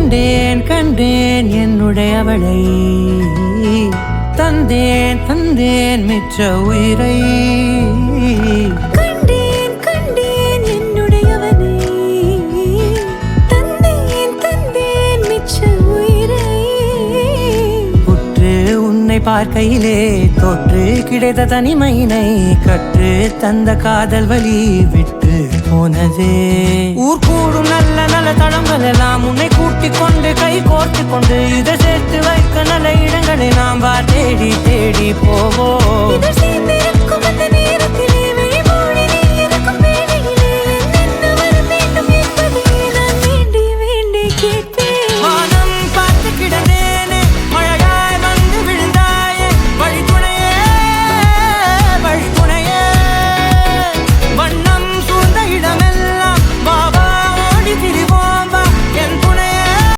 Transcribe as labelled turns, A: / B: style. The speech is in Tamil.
A: கண்டேன் கண்டேன் என்னுடையவளை தந்தேன் தந்தேன் மிச்ச உயிரை
B: கண்டேன் கண்டேன் என்னுடையவனை தந்தேன் தந்தேன் மிச்ச உயிரை
A: உற்று உன்னை பார்க்கையிலே தொற்று கிடைத்த தனிமையினை கற்று தந்த காதல் வழி விட்டு போனதே ஊர் கூடும் நல்ல நல்ல தடங்கள் எல்லாம் உன்னை கூட்டிக் கொண்டு கை கோர்த்து கொண்டு இதை சேர்த்து வைக்க நல்ல இடங்களை நாம் தேடி தேடி போவோம்.